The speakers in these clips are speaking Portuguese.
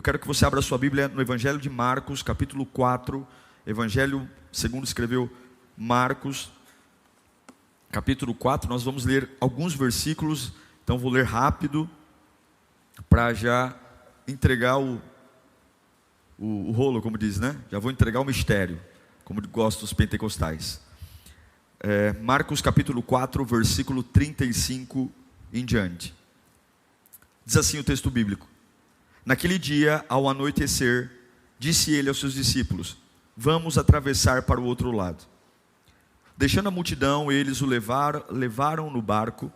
Eu quero que você abra sua Bíblia no Evangelho de Marcos, capítulo 4. Evangelho segundo escreveu Marcos, capítulo 4. Nós vamos ler alguns versículos, então vou ler rápido, para já entregar o rolo, como diz, né? Já vou entregar o mistério, como gostam os pentecostais. Marcos capítulo 4, versículo 35 em diante. Diz assim o texto bíblico: Naquele dia, ao anoitecer, disse ele aos seus discípulos: Vamos atravessar para o outro lado. Deixando a multidão, eles o levaram no barco,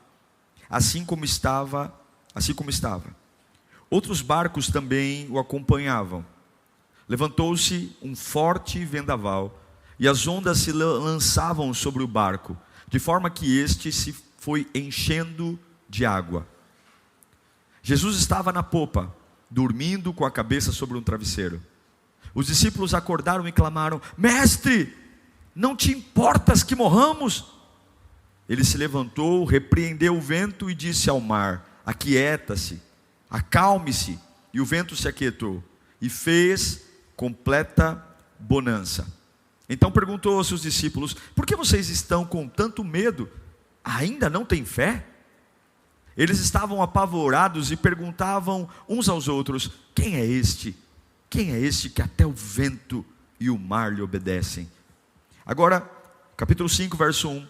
assim como estava. Outros barcos também o acompanhavam. Levantou-se um forte vendaval, e as ondas se lançavam sobre o barco, de forma que este se foi enchendo de água. Jesus estava na popa, dormindo com a cabeça sobre um travesseiro. Os discípulos acordaram e clamaram: Mestre, não te importas que morramos? Ele se levantou, repreendeu o vento e disse ao mar: Aquieta-se, acalme-se. E o vento se aquietou, e fez completa bonança. Então perguntou aos seus discípulos: Por que vocês estão com tanto medo? Ainda não têm fé? Eles estavam apavorados e perguntavam uns aos outros: Quem é este? Quem é este que até o vento e o mar lhe obedecem? Agora, capítulo 5, verso 1.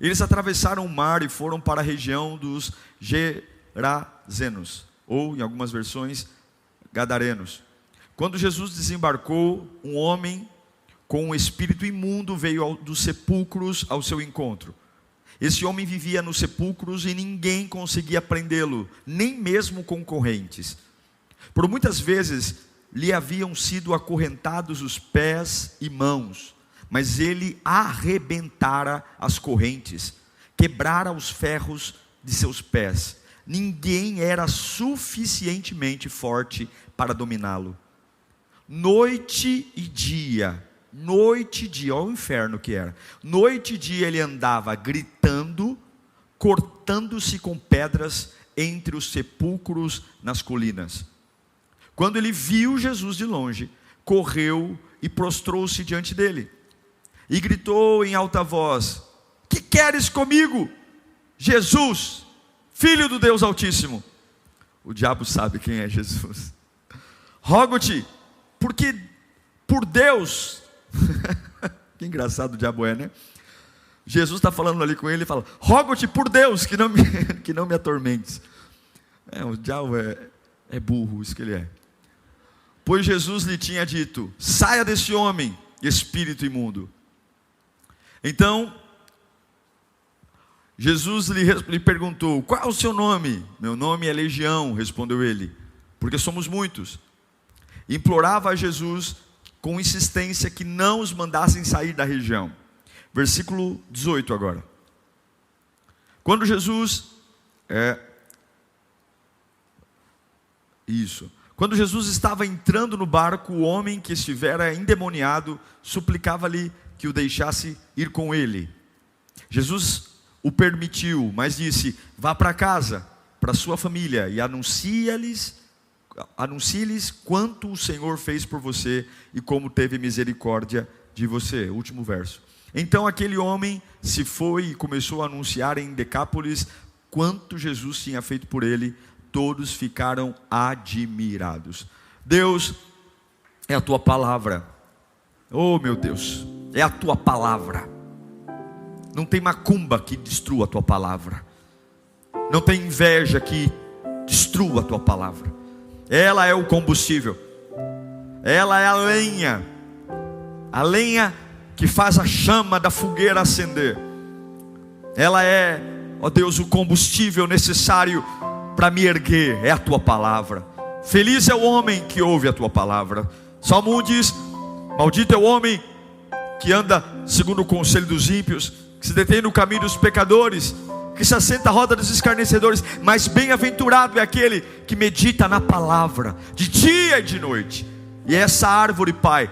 Eles atravessaram o mar e foram para a região dos Gerazenos, ou em algumas versões, Gadarenos. Quando Jesus desembarcou, um homem com um espírito imundo veio dos sepulcros ao seu encontro. Esse homem vivia nos sepulcros e ninguém conseguia prendê-lo, nem mesmo com correntes. Por muitas vezes lhe haviam sido acorrentados os pés e mãos, mas ele arrebentara as correntes, quebrara os ferros de seus pés. Ninguém era suficientemente forte para dominá-lo. Noite e dia, olha o inferno que era. Noite e dia ele andava gritando, cortando-se com pedras entre os sepulcros nas colinas. Quando ele viu Jesus de longe, correu e prostrou-se diante dele. E gritou em alta voz: Que queres comigo, Jesus, Filho do Deus Altíssimo? O diabo sabe quem é Jesus. Rogo-te, porque por Deus... Que engraçado o diabo é, né? Jesus está falando ali com ele e fala: Rogo-te por Deus que não me atormentes. O diabo é burro, isso que ele é. Pois Jesus lhe tinha dito: Saia desse homem, espírito imundo. Então Jesus lhe perguntou: Qual é o seu nome? Meu nome é Legião, respondeu ele, porque somos muitos. Implorava a Jesus com insistência que não os mandassem sair da região. Versículo 18 agora. Quando Jesus estava entrando no barco, o homem que estivera endemoniado suplicava-lhe que o deixasse ir com ele. Jesus o permitiu, mas disse: Vá para casa, para sua família, e anuncie-lhes quanto o Senhor fez por você e como teve misericórdia de você. Último verso. Então aquele homem se foi e começou a anunciar em Decápolis quanto Jesus tinha feito por ele. Todos ficaram admirados. Deus, é a tua palavra. Oh meu Deus, é a tua palavra. Não tem macumba que destrua a tua palavra. Não tem inveja que destrua a tua palavra. Ela é o combustível, ela é a lenha que faz a chama da fogueira acender. Ela é, ó Deus, o combustível necessário para me erguer. É a tua palavra. Feliz é o homem que ouve a tua palavra. Salmo 1 diz: Maldito é o homem que anda segundo o conselho dos ímpios, que se detém no caminho dos pecadores, que se assenta à roda dos escarnecedores, mas bem-aventurado é aquele que medita na palavra, de dia e de noite. E essa árvore, Pai,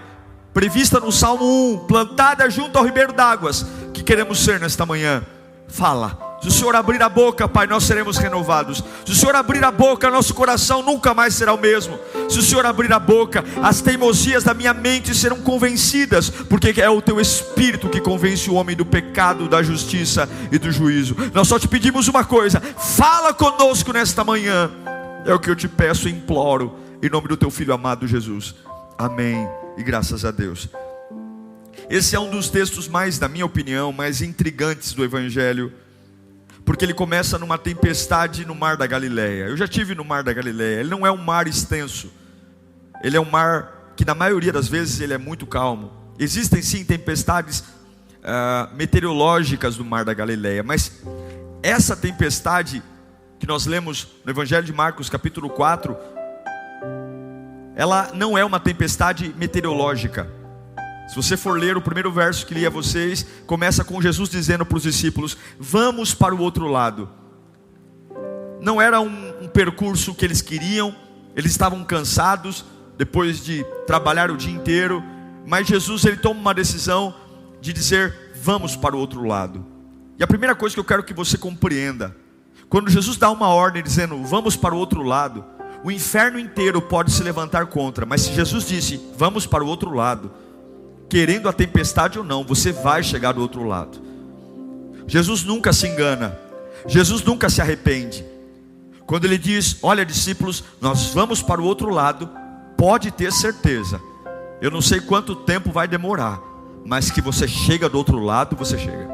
prevista no Salmo 1, plantada junto ao ribeiro d'águas, que queremos ser nesta manhã. Fala, Se o Senhor abrir a boca, Pai, nós seremos renovados. Se o Senhor abrir a boca, nosso coração nunca mais será o mesmo. Se o Senhor abrir a boca, as teimosias da minha mente serão convencidas, porque é o Teu Espírito que convence o homem do pecado, da justiça e do juízo. Nós só te pedimos uma coisa: fala conosco nesta manhã. É o que eu te peço e imploro, em nome do Teu Filho amado Jesus. Amém e graças a Deus. Esse é um dos textos mais, na minha opinião, mais intrigantes do Evangelho, porque ele começa numa tempestade no mar da Galileia. Eu já estive no mar da Galileia. Ele não é um mar extenso. Ele é um mar que na maioria das vezes ele é muito calmo. Existem sim tempestades meteorológicas no mar da Galileia, mas essa tempestade que nós lemos no Evangelho de Marcos capítulo 4, ela não é uma tempestade meteorológica. Se você for ler o primeiro verso que li a vocês, começa com Jesus dizendo para os discípulos: vamos para o outro lado. Não era um percurso que eles queriam, eles estavam cansados, depois de trabalhar o dia inteiro, mas Jesus, ele toma uma decisão de dizer: vamos para o outro lado. E a primeira coisa que eu quero que você compreenda, quando Jesus dá uma ordem dizendo: vamos para o outro lado, o inferno inteiro pode se levantar contra, mas se Jesus disse: vamos para o outro lado, querendo a tempestade ou não, você vai chegar do outro lado. Jesus nunca se engana, Jesus nunca se arrepende. Quando ele diz: olha, discípulos, nós vamos para o outro lado, pode ter certeza, eu não sei quanto tempo vai demorar, mas que você chega do outro lado, você chega.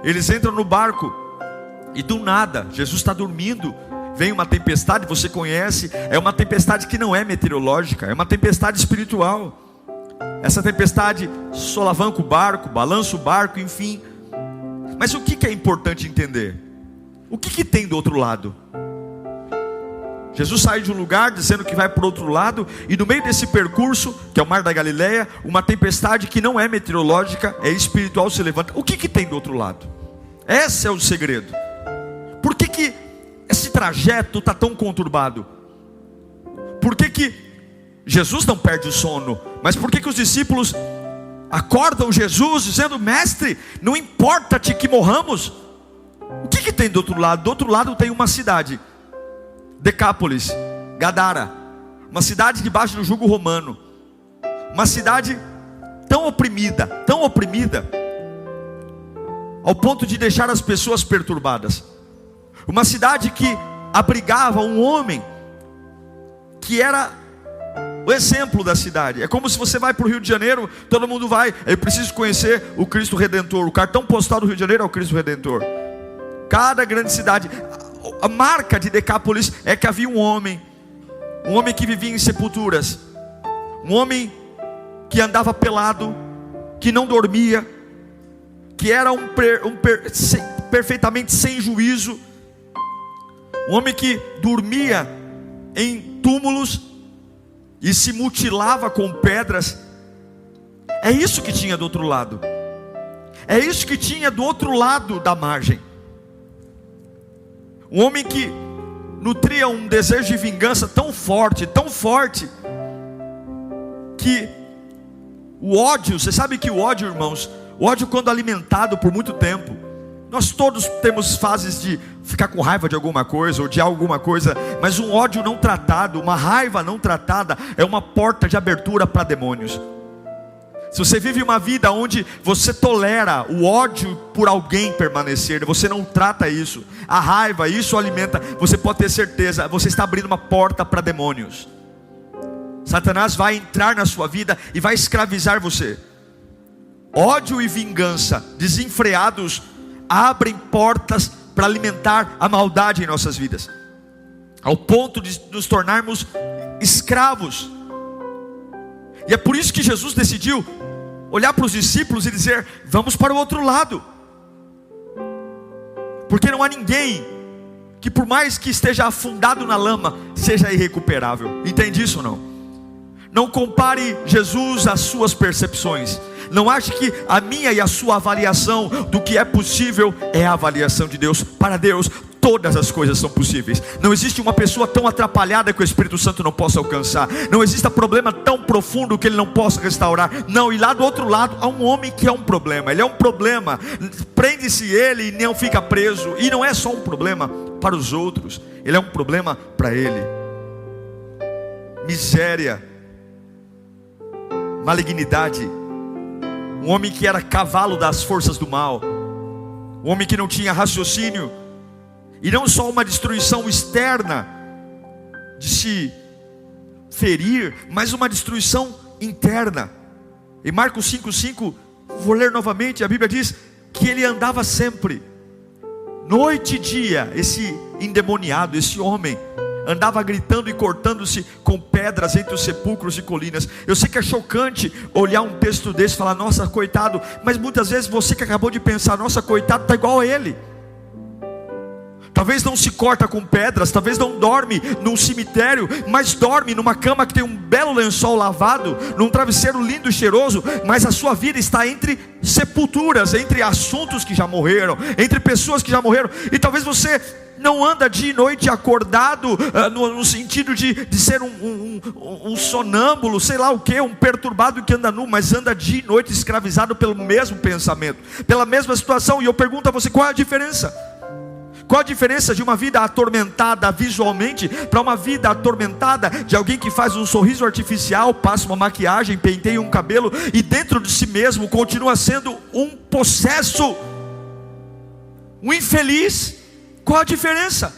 Eles entram no barco e do nada, Jesus está dormindo, vem uma tempestade, você conhece, é uma tempestade que não é meteorológica, é uma tempestade espiritual. Essa tempestade solavanca o barco, balança o barco, enfim. Mas o que é importante entender? O que tem do outro lado? Jesus sai de um lugar dizendo que vai para o outro lado, e no meio desse percurso, que é o mar da Galileia, uma tempestade que não é meteorológica, é espiritual, se levanta. O que tem do outro lado? Esse é o segredo. Por que esse trajeto está tão conturbado? Por que Jesus não perde o sono? Mas por que os discípulos acordam Jesus dizendo: mestre, não importa-te que morramos? O que tem do outro lado? Do outro lado tem uma cidade, Decápolis, Gadara, uma cidade debaixo do jugo romano, uma cidade tão oprimida, ao ponto de deixar as pessoas perturbadas. Uma cidade que abrigava um homem que era o exemplo da cidade. É como se você vai para o Rio de Janeiro, todo mundo vai: eu preciso conhecer o Cristo Redentor. O cartão postal do Rio de Janeiro é o Cristo Redentor. Cada grande cidade, a marca de Decápolis é que havia um homem que vivia em sepulturas, um homem que andava pelado, que não dormia, que era perfeitamente sem juízo, um homem que dormia em túmulos e se mutilava com pedras. É isso que tinha do outro lado. É isso que tinha do outro lado da margem. Um homem que nutria um desejo de vingança tão forte, que o ódio, você sabe que o ódio, irmãos, o ódio, quando alimentado por muito tempo, nós todos temos fases de ficar com raiva de alguma coisa, ou de alguma coisa, mas um ódio não tratado, uma raiva não tratada, é uma porta de abertura para demônios. Se você vive uma vida onde você tolera o ódio por alguém permanecer, você não trata isso, a raiva, isso alimenta, você pode ter certeza, você está abrindo uma porta para demônios. Satanás vai entrar na sua vida e vai escravizar você. Ódio e vingança desenfreados abrem portas para alimentar a maldade em nossas vidas, ao ponto de nos tornarmos escravos. E é por isso que Jesus decidiu olhar para os discípulos e dizer: vamos para o outro lado, porque não há ninguém que, por mais que esteja afundado na lama, seja irrecuperável. Entende isso ou não? Não compare Jesus às suas percepções. Não ache que a minha e a sua avaliação do que é possível é a avaliação de Deus. Para Deus, todas as coisas são possíveis. Não existe uma pessoa tão atrapalhada que o Espírito Santo não possa alcançar. Não existe problema tão profundo que ele não possa restaurar. Não, e lá do outro lado há um homem que é um problema. Ele é um problema, prende-se ele e não fica preso. E não é só um problema para os outros, ele é um problema para ele. Miséria, malignidade. Um homem que era cavalo das forças do mal. Um homem que não tinha raciocínio. E não só uma destruição externa, de se ferir, mas uma destruição interna. Em Marcos 5,5, vou ler novamente, a Bíblia diz que ele andava sempre, noite e dia, esse endemoniado, esse homem, andava gritando e cortando-se com pedras entre os sepulcros e colinas. Eu sei que é chocante olhar um texto desse e falar, nossa, coitado. Mas muitas vezes você que acabou de pensar, nossa, coitado, está igual a ele. Talvez não se corta com pedras, talvez não dorme num cemitério, mas dorme numa cama que tem um belo lençol lavado, num travesseiro lindo e cheiroso, mas a sua vida está entre sepulturas, entre assuntos que já morreram, entre pessoas que já morreram. E talvez você não anda dia e noite acordado, no sentido de ser um sonâmbulo, sei lá o que, um perturbado que anda nu, mas anda dia e noite escravizado pelo mesmo pensamento, pela mesma situação. E eu pergunto a você, qual é a diferença? Qual a diferença de uma vida atormentada visualmente para uma vida atormentada de alguém que faz um sorriso artificial, passa uma maquiagem, penteia um cabelo e dentro de si mesmo continua sendo um possesso, um infeliz? Qual a diferença?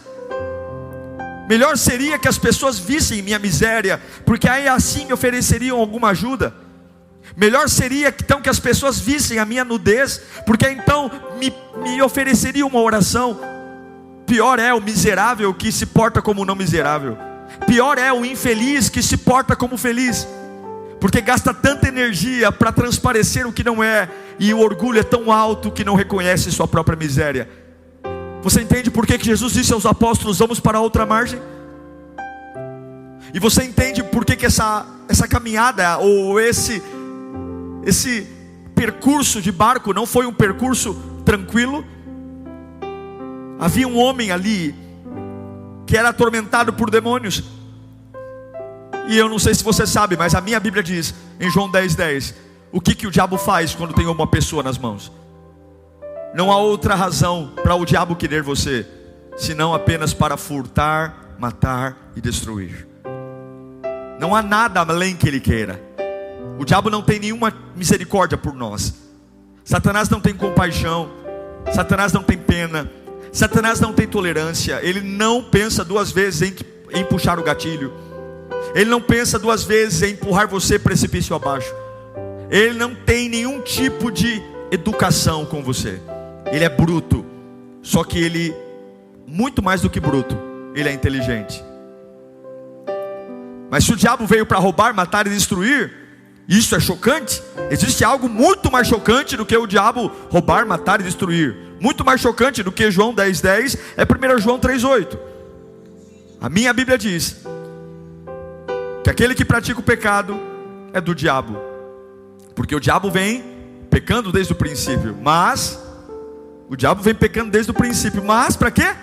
Melhor seria que as pessoas vissem minha miséria, porque aí assim me ofereceriam alguma ajuda. Melhor seria então que as pessoas vissem a minha nudez, porque então me ofereceriam uma oração. Pior é o miserável que se porta como não miserável. Pior é o infeliz que se porta como feliz, porque gasta tanta energia para transparecer o que não é, e o orgulho é tão alto que não reconhece sua própria miséria. Você entende por que Jesus disse aos apóstolos, vamos para a outra margem? E você entende por que essa caminhada, ou esse percurso de barco não foi um percurso tranquilo? Havia um homem ali que era atormentado por demônios. E eu não sei se você sabe, mas a minha Bíblia diz em João 10:10, o que o diabo faz quando tem uma pessoa nas mãos? Não há outra razão para o diabo querer você, senão apenas para furtar, matar e destruir. Não há nada além que ele queira. O diabo não tem nenhuma misericórdia por nós. Satanás não tem compaixão. Satanás não tem pena. Satanás não tem tolerância. Ele não pensa duas vezes em puxar o gatilho. Ele não pensa duas vezes em empurrar você precipício abaixo. Ele não tem nenhum tipo de educação com você. Ele é bruto. Só que ele, muito mais do que bruto, ele é inteligente. Mas se o diabo veio para roubar, matar e destruir, isso é chocante. Existe algo muito mais chocante do que o diabo roubar, matar e destruir. Muito mais chocante do que João 10:10 é 1 João 3:8. A minha Bíblia diz que aquele que pratica o pecado é do diabo, porque o diabo vem pecando desde o princípio. Mas o diabo vem pecando desde o princípio. Mas para quê?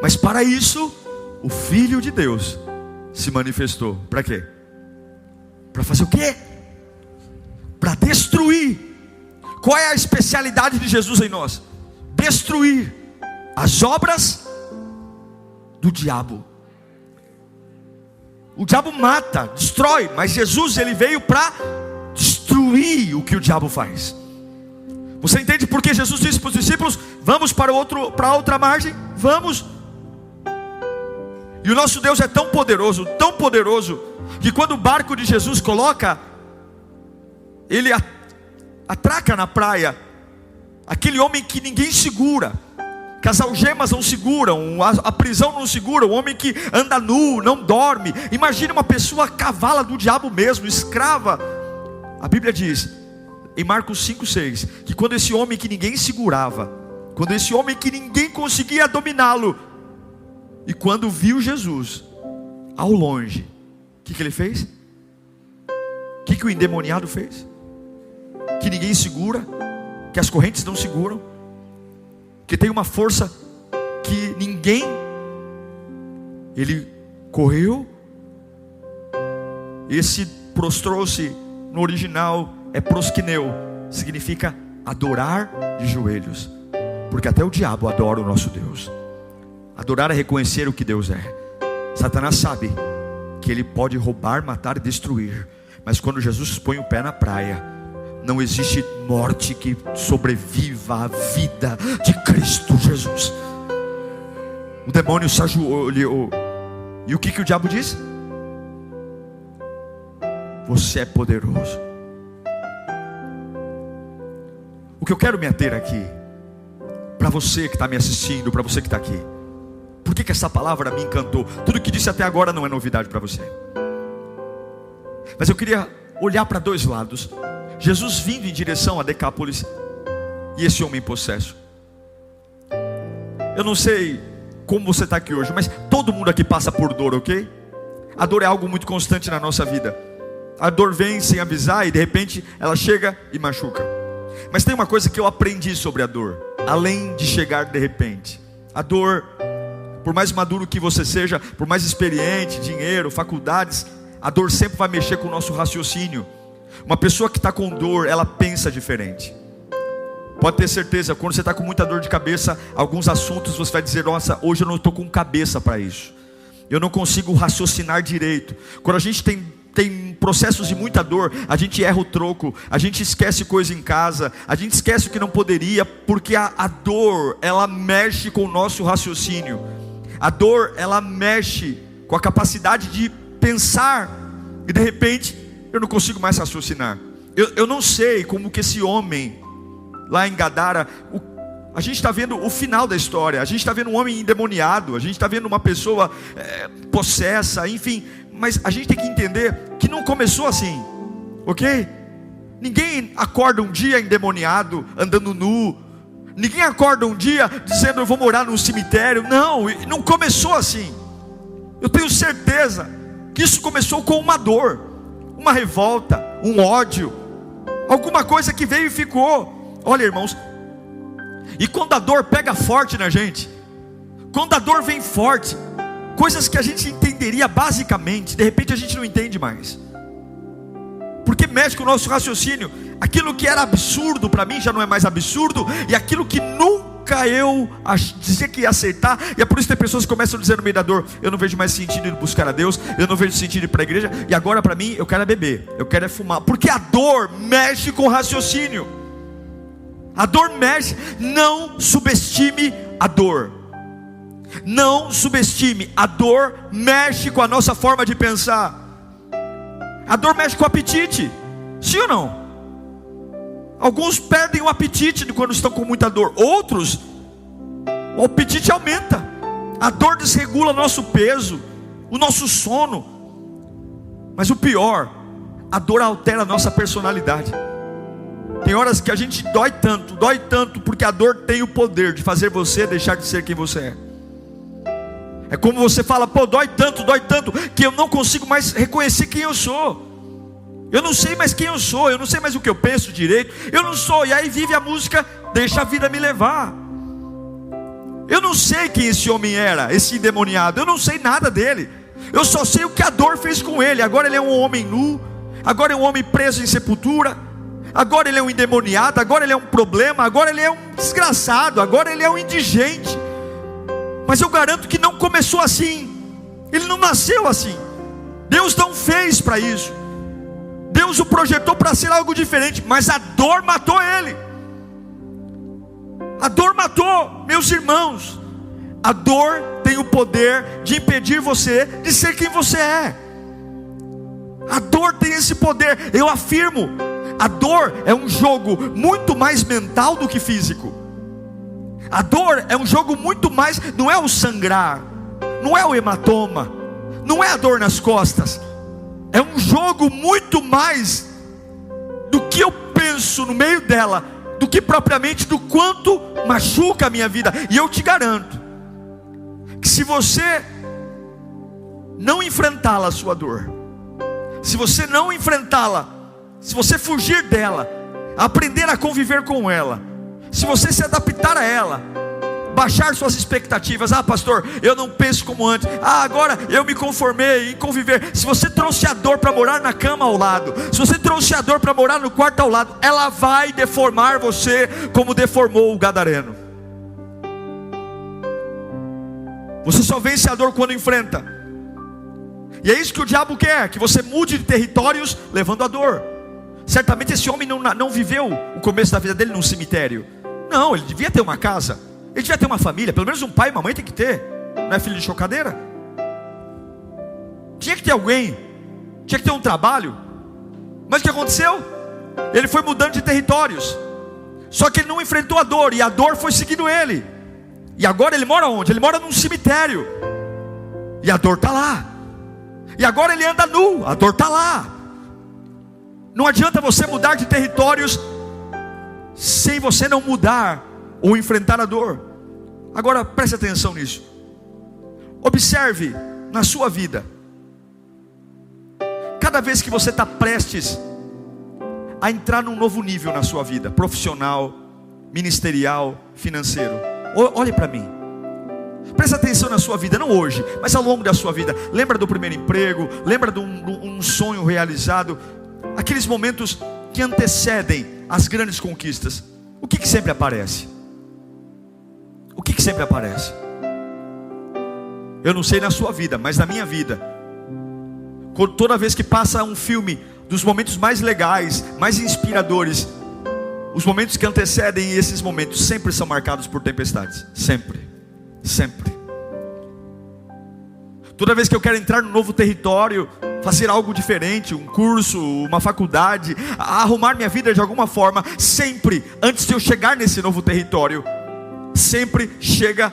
Mas para isso o Filho de Deus se manifestou. Para quê? Para fazer o quê? Para destruir. Qual é a especialidade de Jesus em nós? Destruir as obras do diabo. O diabo mata, destrói, mas Jesus, ele veio para destruir o que o diabo faz. Você entende por que Jesus disse para os discípulos, vamos para a outra margem? Vamos. E o nosso Deus é tão poderoso, que quando o barco de Jesus coloca, ele atraca na praia, aquele homem que ninguém segura, que as algemas não seguram, a prisão não segura, o homem que anda nu, não dorme. Imagine uma pessoa cavala do diabo mesmo, escrava. A Bíblia diz, em Marcos 5:6, que quando esse homem que ninguém segurava, quando esse homem que ninguém conseguia dominá-lo, e quando viu Jesus ao longe, o que ele fez? O que o endemoniado fez? Que ninguém segura, que as correntes não seguram, que tem uma força que ninguém, ele correu, esse prostrou-se, no original é prosquineu, significa adorar de joelhos, porque até o diabo adora o nosso Deus. Adorar é reconhecer o que Deus é. Satanás sabe que ele pode roubar, matar e destruir, mas quando Jesus põe o pé na praia, não existe morte que sobreviva à vida de Cristo Jesus. O demônio se ajoelhou, e o que o diabo diz? Você é poderoso. O que eu quero me ater aqui, para você que está me assistindo, para você que está aqui, por que essa palavra me encantou? Tudo que disse até agora não é novidade para você, mas eu queria olhar para dois lados. Jesus vindo em direção a Decápolis, e esse homem possesso. Eu não sei como você está aqui hoje, mas todo mundo aqui passa por dor, ok? A dor é algo muito constante na nossa vida. A dor vem sem avisar e de repente ela chega e machuca. Mas tem uma coisa que eu aprendi sobre a dor, além de chegar de repente. A dor, por mais maduro que você seja, por mais experiente, dinheiro, faculdades, a dor sempre vai mexer com o nosso raciocínio. Uma pessoa que está com dor, ela pensa diferente. Pode ter certeza, quando você está com muita dor de cabeça, alguns assuntos você vai dizer: nossa, hoje eu não estou com cabeça para isso, eu não consigo raciocinar direito. Quando a gente tem processos de muita dor, a gente erra o troco, a gente esquece coisa em casa, a gente esquece o que não poderia, porque a dor, ela mexe com o nosso raciocínio. A dor, ela mexe com a capacidade de pensar, e de repente eu não consigo mais raciocinar. Eu não sei como que esse homem lá em Gadara, a gente está vendo o final da história, a gente está vendo um homem endemoniado, a gente está vendo uma pessoa possessa, enfim, mas a gente tem que entender que não começou assim, ok? Ninguém acorda um dia endemoniado, andando nu. Ninguém acorda um dia dizendo: eu vou morar num cemitério. Não começou assim. Eu tenho certeza que isso começou com uma dor, uma revolta, um ódio, alguma coisa que veio e ficou. Olha, irmãos, e quando a dor pega forte na gente, quando a dor vem forte, coisas que a gente entenderia basicamente, de repente a gente não entende mais, porque mexe com o nosso raciocínio. Aquilo que era absurdo para mim já não é mais absurdo, e aquilo que nunca eu dizia que ia acertar, e é por isso que tem pessoas que começam a dizer no meio da dor: eu não vejo mais sentido em buscar a Deus, eu não vejo sentido em ir para a igreja, e agora para mim eu quero é beber, eu quero é fumar, porque a dor mexe com o raciocínio. A dor mexe. Não subestime a dor. Não subestime. A dor mexe com a nossa forma de pensar. A dor mexe com o apetite. Sim ou não? Alguns perdem o apetite quando estão com muita dor. Outros, o apetite aumenta. A dor desregula nosso peso, o nosso sono. Mas o pior, a dor altera a nossa personalidade. Tem horas que a gente dói tanto, porque a dor tem o poder de fazer você deixar de ser quem você é. É como você fala: pô, dói tanto, que eu não consigo mais reconhecer quem eu sou. Eu não sei mais quem eu sou, eu não sei mais o que eu penso direito, eu não sou. E aí vive a música Deixa a Vida Me Levar. Eu não sei quem esse homem era, esse endemoniado, eu não sei nada dele. Eu só sei o que a dor fez com ele. Agora ele é um homem nu, agora é um homem preso em sepultura, agora ele é um endemoniado, agora ele é um problema, agora ele é um desgraçado, agora ele é um indigente. Mas eu garanto que não começou assim. Ele não nasceu assim. Deus não fez para isso. Deus o projetou para ser algo diferente, mas a dor matou ele. A dor matou, meus irmãos. A dor tem o poder de impedir você de ser quem você é. A dor tem esse poder. Eu afirmo, a dor é um jogo muito mais mental do que físico. A dor é um jogo muito mais, não é o sangrar, não é o hematoma, não é a dor nas costas. É um jogo muito mais do que eu penso no meio dela, do que propriamente do quanto machuca a minha vida. E eu te garanto que se você não enfrentá-la, a sua dor, se você não enfrentá-la, se você fugir dela, aprender a conviver com ela, se você se adaptar a ela, baixar suas expectativas. Ah, pastor, eu não penso como antes. Ah, agora eu me conformei em conviver. Se você trouxe a dor para morar na cama ao lado, se você trouxe a dor para morar no quarto ao lado, ela vai deformar você como deformou o gadareno. Você só vence a dor quando enfrenta. E é isso que o diabo quer, que você mude de territórios levando a dor. Certamente esse homem não viveu o começo da vida dele num cemitério. Não, ele devia ter uma casa, ele devia ter uma família, pelo menos um pai e uma mãe tem que ter. Não é filho de chocadeira? Tinha que ter alguém, tinha que ter um trabalho. Mas o que aconteceu? Ele foi mudando de territórios. Só que ele não enfrentou a dor, e a dor foi seguindo ele. E agora ele mora onde? Ele mora num cemitério. E a dor está lá. E agora ele anda nu, a dor está lá. Não adianta você mudar de territórios sem você não mudar ou enfrentar a dor. Agora preste atenção nisso. Observe na sua vida. Cada vez que você está prestes a entrar num novo nível na sua vida, profissional, ministerial, financeiro, olhe para mim. Presta atenção na sua vida, não hoje, mas ao longo da sua vida. Lembra do primeiro emprego, lembra de um sonho realizado, aqueles momentos que antecedem as grandes conquistas. O que sempre aparece? O que sempre aparece? Eu não sei na sua vida, mas na minha vida, toda vez que passa um filme dos momentos mais legais, mais inspiradores, os momentos que antecedem esses momentos sempre são marcados por tempestades. Sempre. Toda vez que eu quero entrar num novo território, fazer algo diferente, um curso, uma faculdade, arrumar minha vida de alguma forma, sempre, antes de eu chegar nesse novo território, sempre chega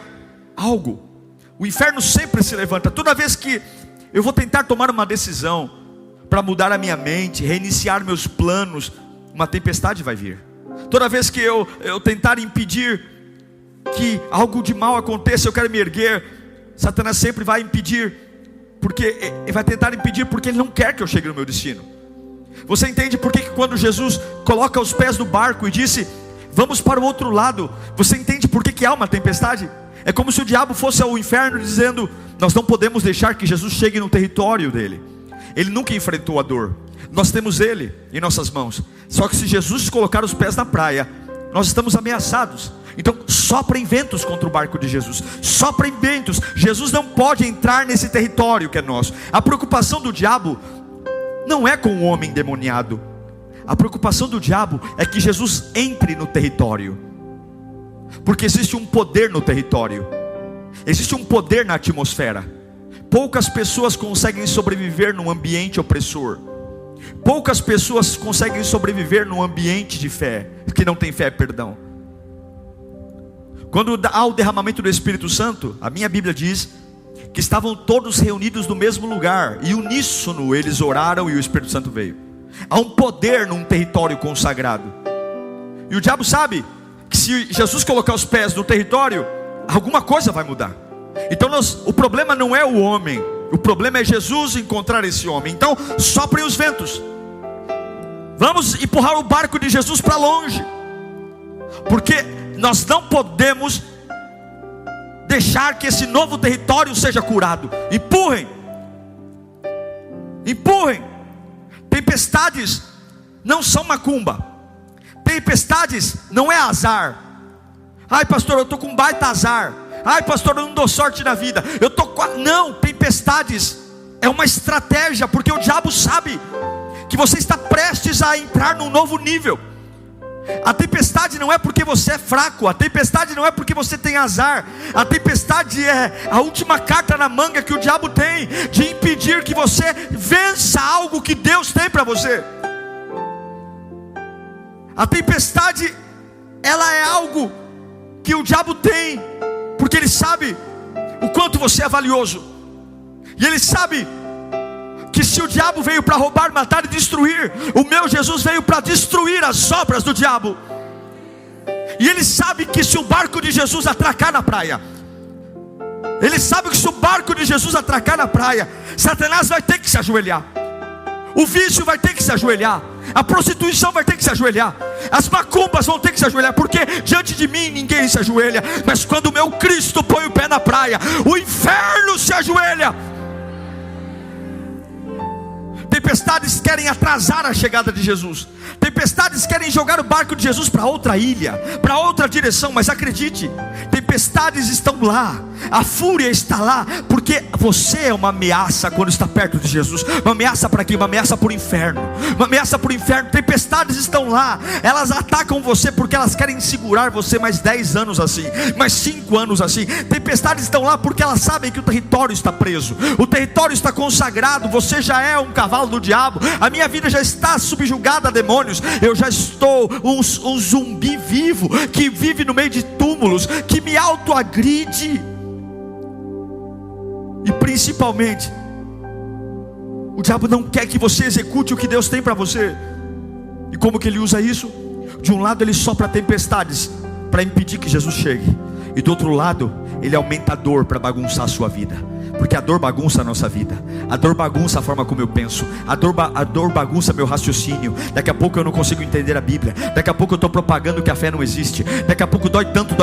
algo. O inferno sempre se levanta. Toda vez que eu vou tentar tomar uma decisão para mudar a minha mente, reiniciar meus planos, uma tempestade vai vir. Toda vez que eu tentar impedir que algo de mal aconteça, eu quero me erguer, Satanás sempre vai impedir, porque ele vai tentar impedir, porque ele não quer que eu chegue no meu destino. Você entende por que quando Jesus coloca os pés no barco e disse, vamos para o outro lado, você entende por que há uma tempestade? É como se o diabo fosse ao inferno dizendo, nós não podemos deixar que Jesus chegue no território dele. Ele nunca enfrentou a dor, nós temos ele em nossas mãos. Só que se Jesus colocar os pés na praia, nós estamos ameaçados. Então soprem ventos contra o barco de Jesus, soprem ventos. Jesus não pode entrar nesse território que é nosso. A preocupação do diabo não é com o homem endemoniado. A preocupação do diabo é que Jesus entre no território, porque existe um poder no território, existe um poder na atmosfera. Poucas pessoas conseguem sobreviver num ambiente opressor. Poucas pessoas conseguem sobreviver num ambiente de fé, que não tem fé, perdão. Quando há o derramamento do Espírito Santo, a minha Bíblia diz que estavam todos reunidos no mesmo lugar, e uníssono eles oraram e o Espírito Santo veio. Há um poder num território consagrado. E o diabo sabe que se Jesus colocar os pés no território, alguma coisa vai mudar. Então o problema não é o homem, o problema é Jesus encontrar esse homem. Então soprem os ventos. Vamos empurrar o barco de Jesus para longe, porque nós não podemos deixar que esse novo território seja curado. Empurrem. Tempestades não são macumba. Tempestades não é azar. Ai pastor, eu estou com um baita azar. Ai pastor, eu não dou sorte na vida. Não, tempestades é uma estratégia, porque o diabo sabe que você está prestes a entrar num novo nível. A tempestade não é porque você é fraco, a tempestade não é porque você tem azar. A tempestade é a última carta na manga que o diabo tem, de impedir que você vença algo que Deus tem para você. A tempestade, ela é algo que o diabo tem, porque ele sabe o quanto você é valioso. E ele sabe que se o diabo veio para roubar, matar e destruir, o meu Jesus veio para destruir as obras do diabo. E ele sabe que se o barco de Jesus atracar na praia, ele sabe que se o barco de Jesus atracar na praia, Satanás vai ter que se ajoelhar, o vício vai ter que se ajoelhar, A prostituição vai ter que se ajoelhar, as macumbas vão ter que se ajoelhar, porque diante de mim ninguém se ajoelha, mas quando o meu Cristo põe o pé na praia, o inferno se ajoelha. Tempestades querem atrasar a chegada de Jesus. Tempestades querem jogar o barco de Jesus para outra ilha, para outra direção. Mas acredite, tempestades estão lá, a fúria está lá, porque você é uma ameaça quando está perto de Jesus. Uma ameaça para quê? Uma ameaça para o inferno. Uma ameaça para o inferno. Tempestades estão lá, elas atacam você porque elas querem segurar você mais 10 anos assim, mais 5 anos assim. Tempestades estão lá porque elas sabem que o território está preso, o território está consagrado. Você já é um cavalo do diabo, a minha vida já está subjugada a demônios. Eu já estou um zumbi vivo, que vive no meio de túmulos, que me autoagride. E principalmente, o diabo não quer que você execute o que Deus tem para você. E como que ele usa isso? De um lado ele sopra tempestades para impedir que Jesus chegue, e do outro lado ele aumenta a dor para bagunçar a sua vida. Porque a dor bagunça a nossa vida, a dor bagunça a forma como eu penso, a dor bagunça meu raciocínio. Daqui a pouco eu não consigo entender a Bíblia, daqui a pouco eu estou propagando que a fé não existe, daqui a pouco dói tanto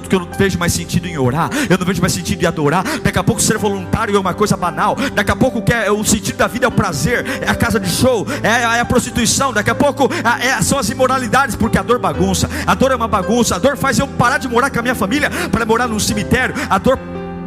que eu não vejo mais sentido em orar, eu não vejo mais sentido em adorar. Daqui a pouco ser voluntário é uma coisa banal, daqui a pouco o sentido da vida é o prazer, é a casa de show, é a prostituição, daqui a pouco são as imoralidades, porque a dor bagunça. A dor é uma bagunça, a dor faz eu parar de morar com a minha família para morar num cemitério. A dor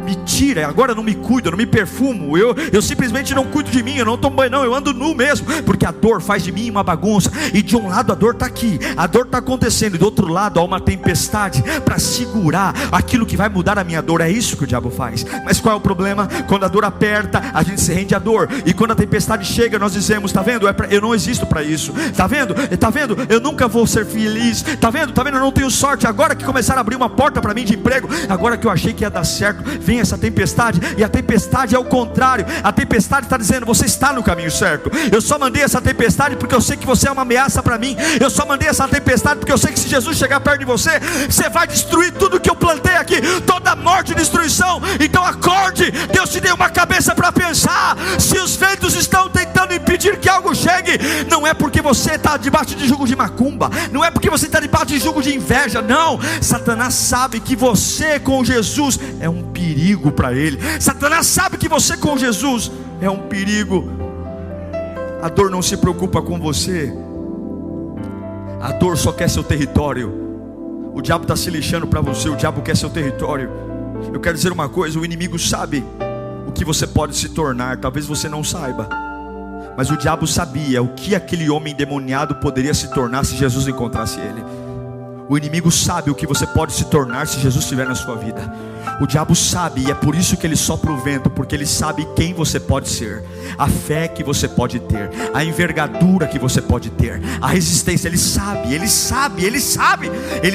me tira, agora eu não me cuido, eu não me perfumo, eu simplesmente não cuido de mim, eu não tomo banho não, eu ando nu mesmo, porque a dor faz de mim uma bagunça. E de um lado a dor está aqui, a dor está acontecendo, e do outro lado há uma tempestade para segurar aquilo que vai mudar a minha dor. É isso que o diabo faz. Mas qual é o problema? Quando a dor aperta, a gente se rende à dor, e quando a tempestade chega, nós dizemos: está vendo? Eu não existo para isso, está vendo? Está vendo? Eu nunca vou ser feliz, está vendo? Está vendo? Eu não tenho sorte. Agora que começaram a abrir uma porta para mim de emprego, agora que eu achei que ia dar certo, vem essa tempestade. E a tempestade é o contrário. A tempestade está dizendo: você está no caminho certo. Eu só mandei essa tempestade porque eu sei que você é uma ameaça para mim. Eu só mandei essa tempestade porque eu sei que se Jesus chegar perto de você, você vai destruir tudo que eu plantei aqui, toda morte e destruição. Então acorde, Deus te deu uma cabeça para pensar. Se os ventos estão tentando impedir que algo chegue, não é porque você está debaixo de jugo de macumba, não é porque você está debaixo de jugo de inveja, não. Satanás sabe que você com Jesus é um perigo para ele. Satanás sabe que você com Jesus é um perigo. A dor não se preocupa com você, a dor só quer seu território. O diabo está se lixando para você, o diabo quer seu território. Eu quero dizer uma coisa: o inimigo sabe o que você pode se tornar, talvez você não saiba, mas o diabo sabia o que aquele homem endemoniado poderia se tornar se Jesus encontrasse ele. O inimigo sabe o que você pode se tornar se Jesus estiver na sua vida. O diabo sabe, e é por isso que ele sopra o vento, porque ele sabe quem você pode ser, a fé que você pode ter, a envergadura que você pode ter, a resistência. Ele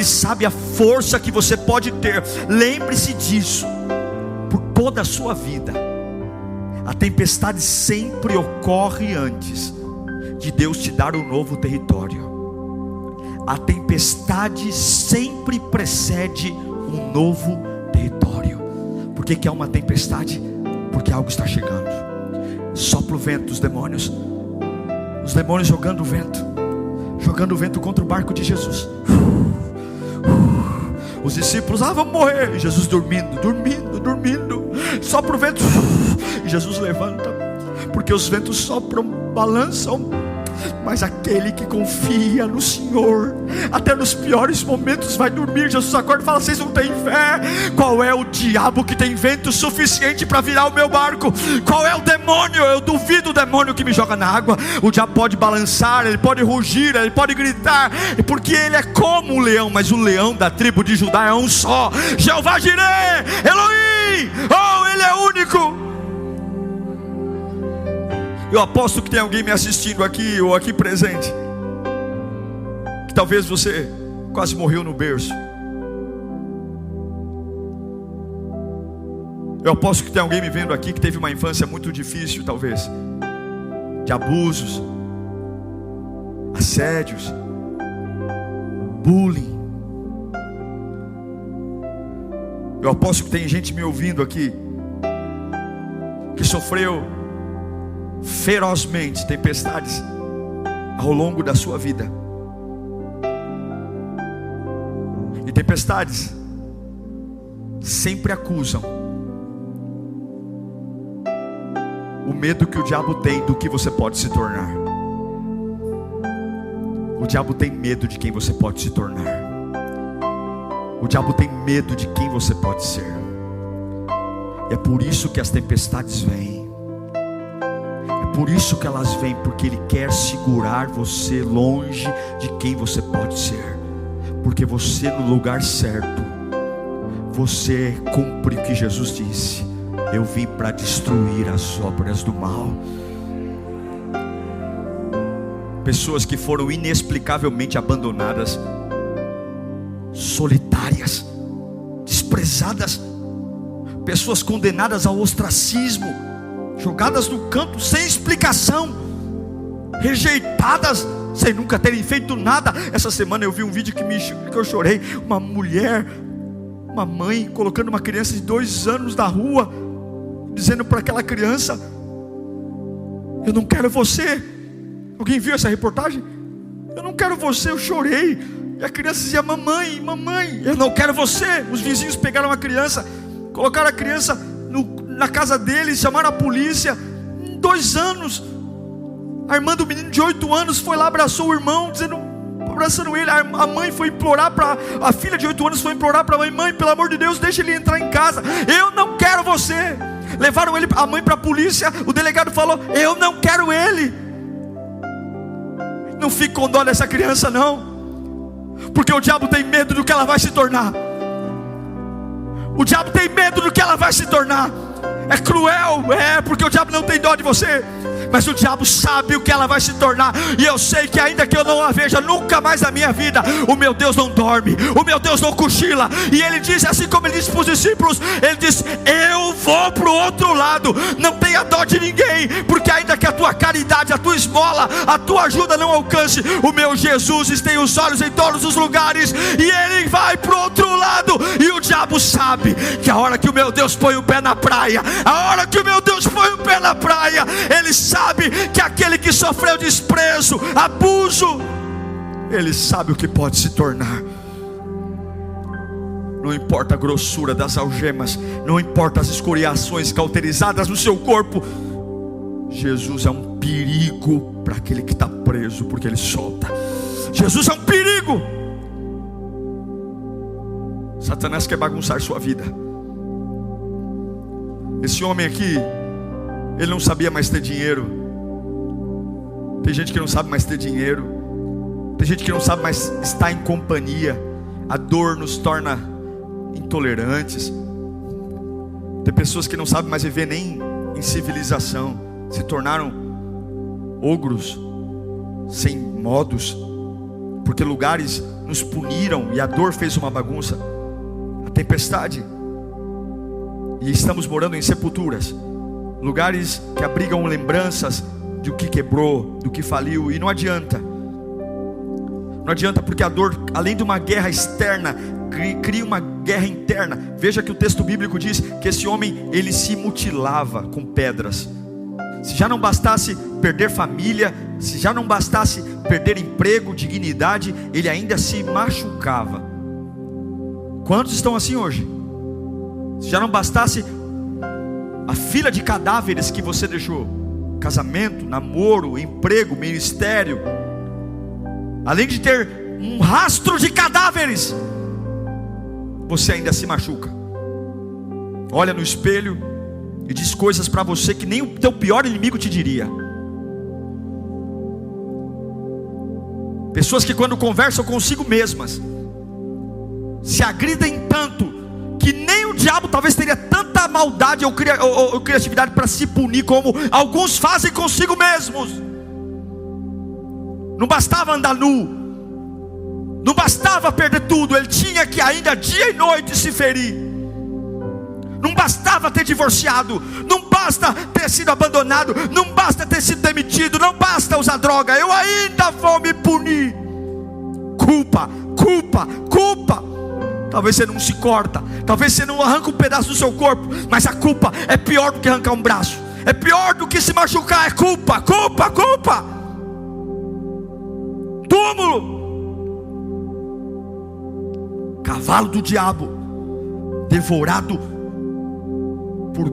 sabe a força que você pode ter. Lembre-se disso, por toda a sua vida. A tempestade sempre ocorre antes de Deus te dar um novo território. A tempestade sempre precede um novo território. Por que é uma tempestade? Porque algo está chegando. Sopra o vento dos demônios. Os demônios jogando o vento contra o barco de Jesus. Os discípulos: vamos morrer. E Jesus dormindo. Sopra o vento, e Jesus levanta, porque os ventos sopram, balançam, mas aquele que confia no Senhor, até nos piores momentos, vai dormir. Jesus acorda e fala: vocês não têm fé? Qual é o diabo que tem vento suficiente para virar o meu barco? Qual é o demônio? Eu duvido o demônio que me joga na água. O diabo pode balançar, ele pode rugir, ele pode gritar, porque ele é como um leão, mas o leão da tribo de Judá é um só: Jeová Jireh, Elohim. Oh, ele é único. Eu aposto que tem alguém me assistindo aqui, ou aqui presente, que talvez você quase morreu no berço. Eu aposto que tem alguém me vendo aqui que teve uma infância muito difícil, talvez, de abusos, assédios, bullying. Eu aposto que tem gente me ouvindo aqui que sofreu ferozmente tempestades ao longo da sua vida. E tempestades sempre acusam o medo que o diabo tem do que você pode se tornar. O diabo tem medo de quem você pode se tornar. O diabo tem medo de quem você pode ser. E é por isso que as tempestades vêm. É por isso que elas vêm, porque ele quer segurar você longe de quem você pode ser. Porque você, no lugar certo, você cumpre o que Jesus disse: eu vim para destruir as obras do mal. Pessoas que foram inexplicavelmente abandonadas, solitárias, desprezadas, pessoas condenadas ao ostracismo, jogadas no canto sem explicação, rejeitadas sem nunca terem feito nada. Essa semana eu vi um vídeo que eu chorei. Uma mulher, uma mãe colocando uma criança de 2 anos na rua, dizendo para aquela criança: eu não quero você. Alguém viu essa reportagem? Eu não quero você. Eu chorei. E a criança dizia: mamãe, mamãe, eu não quero você. Os vizinhos pegaram a criança, colocaram a criança na casa deles, chamaram a polícia. Em 2 anos, a irmã do menino de 8 anos foi lá, abraçou o irmão, abraçando ele. A mãe foi implorar para a filha de 8 anos, foi implorar para a mãe: mãe, pelo amor de Deus, deixa ele entrar em casa. Eu não quero você. Levaram a mãe para a polícia. O delegado falou: eu não quero ele. Não fique com dó dessa criança não, porque o diabo tem medo do que ela vai se tornar. O diabo tem medo do que ela vai se tornar. É cruel, porque o diabo não tem dó de você, mas o diabo sabe o que ela vai se tornar. E eu sei que ainda que eu não a veja nunca mais na minha vida, o meu Deus não dorme, o meu Deus não cochila. E ele disse, assim como ele disse para os discípulos, ele disse: eu vou para o outro lado. Não tenha dó de ninguém, porque ainda que a tua caridade, a tua esmola, a tua ajuda não alcance, o meu Jesus tem os olhos em todos os lugares, e ele vai para o outro lado. E o diabo sabe que a hora que o meu Deus põe o pé na praia, a hora que o meu Deus põe o pé na praia, ele sabe que aquele que sofreu desprezo, abuso, ele sabe o que pode se tornar. Não importa a grossura das algemas, não importa as escoriações cauterizadas no seu corpo, Jesus é um perigo para aquele que está preso, porque ele solta. Jesus é um perigo. Satanás quer bagunçar sua vida. Esse homem aqui, ele não sabia mais ter dinheiro. Tem gente que não sabe mais ter dinheiro. Tem gente que não sabe mais estar em companhia. A dor nos torna intolerantes. Tem pessoas que não sabem mais viver nem em civilização, se tornaram ogros, sem modos, porque lugares nos puniram e a dor fez uma bagunça. A tempestade. E estamos morando em sepulturas, lugares que abrigam lembranças do que quebrou, do que faliu. E não adianta. Não adianta, porque a dor, além de uma guerra externa, cria uma guerra interna. Veja que o texto bíblico diz que esse homem, ele se mutilava com pedras. Se já não bastasse perder família, se já não bastasse perder emprego, dignidade, ele ainda se machucava. Quantos estão assim hoje? Se já não bastasse a fila de cadáveres que você deixou, casamento, namoro, emprego, ministério, além de ter um rastro de cadáveres, você ainda se machuca. Olha no espelho e diz coisas para você que nem o teu pior inimigo te diria. Pessoas que quando conversam consigo mesmas se agridem tanto que nem o diabo talvez teria tanta maldade ou criatividade para se punir como alguns fazem consigo mesmos. Não bastava andar nu, não bastava perder tudo, ele tinha que ainda dia e noite se ferir. Não bastava ter divorciado, não basta ter sido abandonado, não basta ter sido demitido, não basta usar droga, eu ainda vou me punir. Culpa, culpa, culpa. Talvez você não se corta, talvez você não arranca um pedaço do seu corpo, mas a culpa é pior do que arrancar um braço, é pior do que se machucar. É culpa, culpa, culpa. túmulo. Cavalo do diabo, devorado por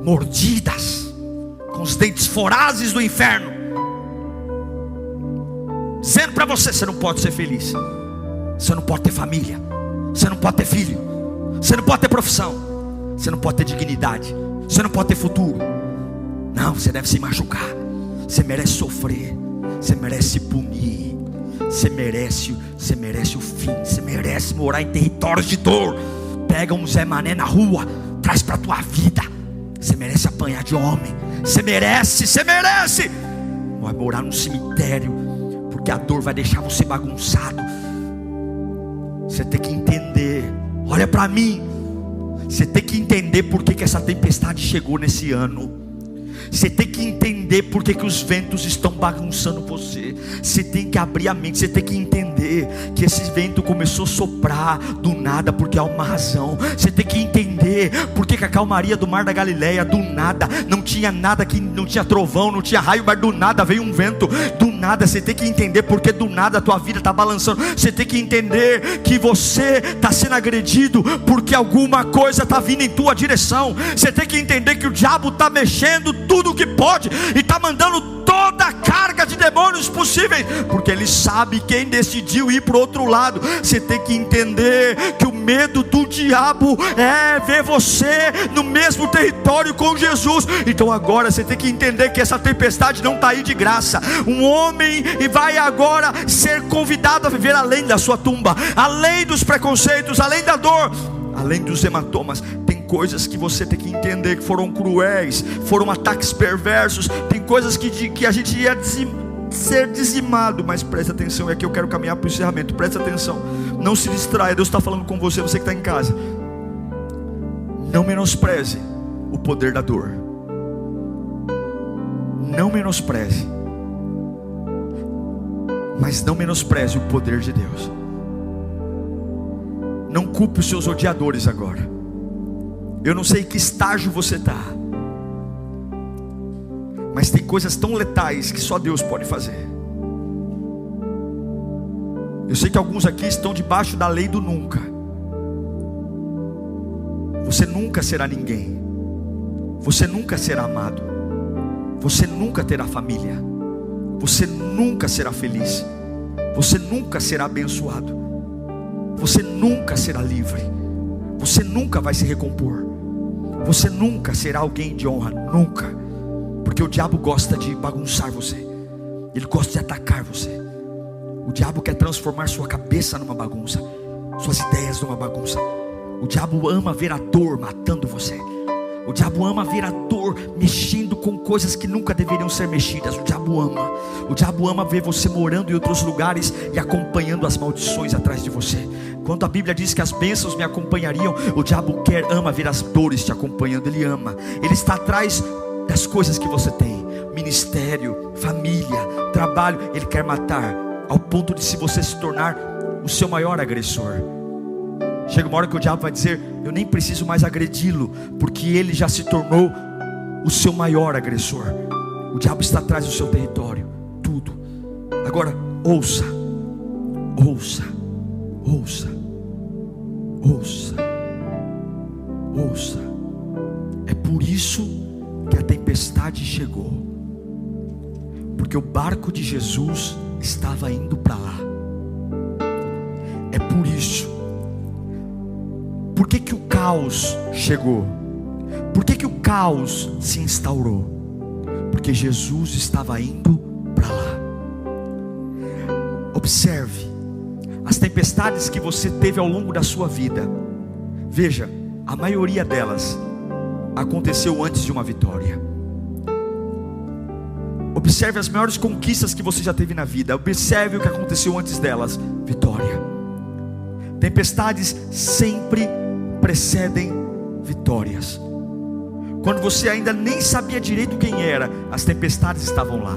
mordidas, com os dentes vorazes do inferno, dizendo para você: você não pode ser feliz, você não pode ter família, você não pode ter filho, você não pode ter profissão, você não pode ter dignidade, você não pode ter futuro. Não, você deve se machucar, você merece sofrer, você merece punir, você merece o fim, você merece morar em territórios de dor. Pega um Zé Mané na rua, traz para a tua vida. Você merece apanhar de homem, você merece. Vai morar num cemitério, porque a dor vai deixar você bagunçado. Você tem que entender, olha para mim, você tem que entender por que essa tempestade chegou nesse ano. Você tem que entender por que os ventos estão bagunçando você. Você tem que abrir a mente. Você tem que entender que esse vento começou a soprar do nada, porque há uma razão. Você tem que entender por que a calmaria do mar da Galileia, do nada, não tinha nada, que não tinha trovão, não tinha raio, mas do nada veio um vento. Do nada, você tem que entender porque do nada a tua vida está balançando. Você tem que entender que você está sendo agredido porque alguma coisa está vindo em tua direção. Você tem que entender que o diabo está mexendo tudo o que pode e está mandando toda a carga de demônios possíveis, porque ele sabe quem decidiu ir para o outro lado. Você tem que entender que o medo do diabo é ver você no mesmo território com Jesus. Então agora você tem que entender que essa tempestade não está aí de graça. Um homem vai agora ser convidado a viver além da sua tumba, além dos preconceitos, além da dor, além dos hematomas. Tem coisas que você tem que entender que foram cruéis, foram ataques perversos. Tem coisas que a gente ia ser dizimado. Mas preste atenção, é que eu quero caminhar para o encerramento. Preste atenção, não se distraia. Deus está falando com você, você que está em casa. Não menospreze o poder da dor. Não menospreze, mas não menospreze o poder de Deus. Não culpe os seus odiadores agora. Eu não sei em que estágio você está, mas tem coisas tão letais que só Deus pode fazer. Eu sei que alguns aqui estão debaixo da lei do nunca. Você nunca será ninguém, você nunca será amado, você nunca terá família, você nunca será feliz, você nunca será abençoado, você nunca será livre, você nunca vai se recompor, você nunca será alguém de honra, nunca. Porque o diabo gosta de bagunçar você, ele gosta de atacar você. O diabo quer transformar sua cabeça numa bagunça, suas ideias numa bagunça. O diabo ama ver a dor matando você. O diabo ama ver a dor mexendo com coisas que nunca deveriam ser mexidas. O diabo ama ver você morando em outros lugares e acompanhando as maldições atrás de você. Quando a Bíblia diz que as bênçãos me acompanhariam, o diabo ama ver as dores te acompanhando. Ele ama, ele está atrás das coisas que você tem, ministério, família, trabalho. Ele quer matar, ao ponto de se você se tornar o seu maior agressor. Chega uma hora que o diabo vai dizer: eu nem preciso mais agredi-lo, porque ele já se tornou o seu maior agressor. O diabo está atrás do seu território, tudo. Agora ouça, ouça, ouça, ouça, ouça. É por isso que a tempestade chegou, porque o barco de Jesus estava indo para lá. É por isso. Por que o caos chegou? Por que o caos se instaurou? Porque Jesus estava indo para lá. Observe as tempestades que você teve ao longo da sua vida. Veja, a maioria delas aconteceu antes de uma vitória. Observe as maiores conquistas que você já teve na vida. Observe o que aconteceu antes delas. Vitória. Tempestades sempre precedem vitórias. Quando você ainda nem sabia direito quem era, as tempestades estavam lá.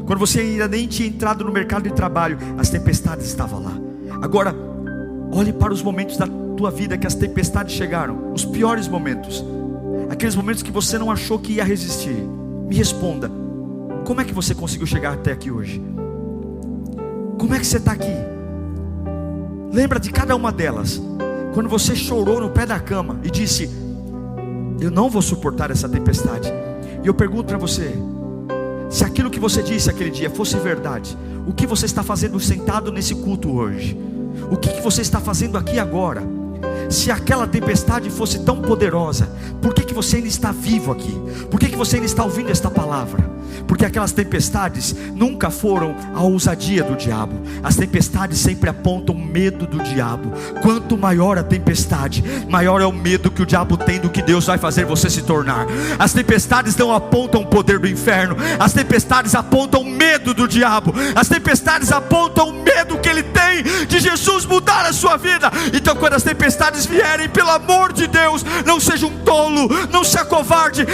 Quando você ainda nem tinha entrado no mercado de trabalho, as tempestades estavam lá. Agora, olhe para os momentos da tua vida que as tempestades chegaram, os piores momentos, aqueles momentos que você não achou que ia resistir. Me responda, como é que você conseguiu chegar até aqui hoje? Como é que você está aqui? Lembra de cada uma delas. Quando você chorou no pé da cama e disse: eu não vou suportar essa tempestade. E eu pergunto para você, se aquilo que você disse aquele dia fosse verdade, o que você está fazendo sentado nesse culto hoje? O que você está fazendo aqui agora? Se aquela tempestade fosse tão poderosa, por que você ainda está vivo aqui? Por que você ainda está ouvindo esta palavra? Porque aquelas tempestades nunca foram a ousadia do diabo. As tempestades sempre apontam medo do diabo. Quanto maior a tempestade, maior é o medo que o diabo tem do que Deus vai fazer você se tornar. As tempestades não apontam o poder do inferno. As tempestades apontam o medo do diabo. As tempestades apontam o medo que ele tem de Jesus mudar a sua vida. Então quando as tempestades vierem, pelo amor de Deus, não seja um tolo, não se acovarde,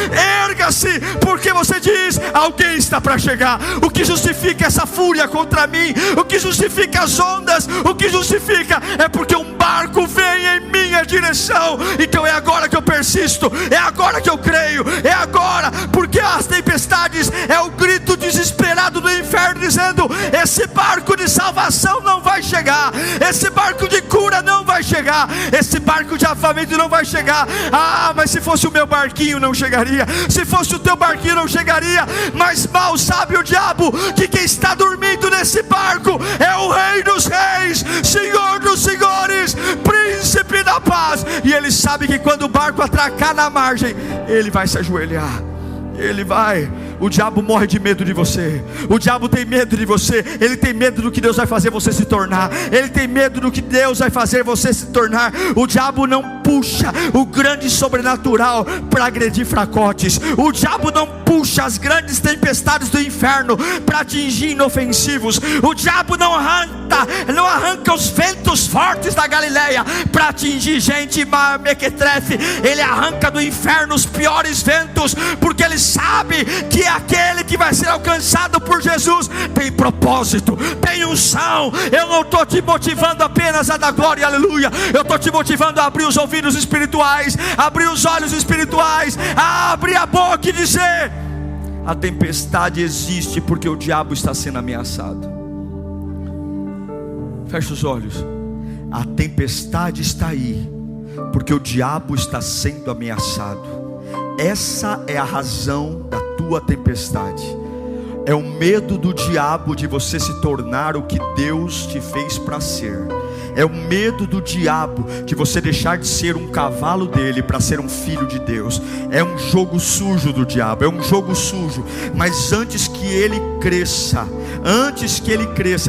erga-se, porque você diz: alguém está para chegar. O que justifica essa fúria contra mim? O que justifica as ondas? O que justifica é porque um barco vem em minha direção. Então é agora que eu persisto, é agora que eu creio, é agora, porque as tempestades é o grito desesperado do inferno dizendo: esse barco de salvação não vai chegar, esse barco de cura não vai chegar, esse barco de avivamento não vai chegar. Ah, mas se fosse o meu barquinho não chegaria, se fosse o teu barquinho não chegaria. Mas mal sabe o diabo que quem está dormindo nesse barco é o Rei dos Reis, Senhor dos Senhores, Príncipe da Paz. E ele sabe que quando o barco atracar na margem, ele vai se ajoelhar. Ele vai. O diabo morre de medo de você. O diabo tem medo de você. Ele tem medo do que Deus vai fazer você se tornar. Ele tem medo do que Deus vai fazer você se tornar. O diabo não puxa o grande sobrenatural para agredir fracotes. O diabo não puxa as grandes tempestades do inferno para atingir inofensivos. O diabo não arranca os ventos fortes da Galileia para atingir gente mequetrefe. Ele arranca do inferno os piores ventos, porque ele sabe que aquele que vai ser alcançado por Jesus tem propósito, tem unção. Eu não estou te motivando apenas a dar glória, aleluia. Eu estou te motivando a abrir os ouvidos espirituais, abrir os olhos espirituais, a abrir a boca e dizer: a tempestade existe porque o diabo está sendo ameaçado. Feche os olhos. A tempestade está aí porque o diabo está sendo ameaçado. Essa é a razão da tua tempestade. É o medo do diabo de você se tornar o que Deus te fez para ser. É o medo do diabo de você deixar de ser um cavalo dele para ser um filho de Deus. É um jogo sujo do diabo, é um jogo sujo. Mas antes que ele cresça,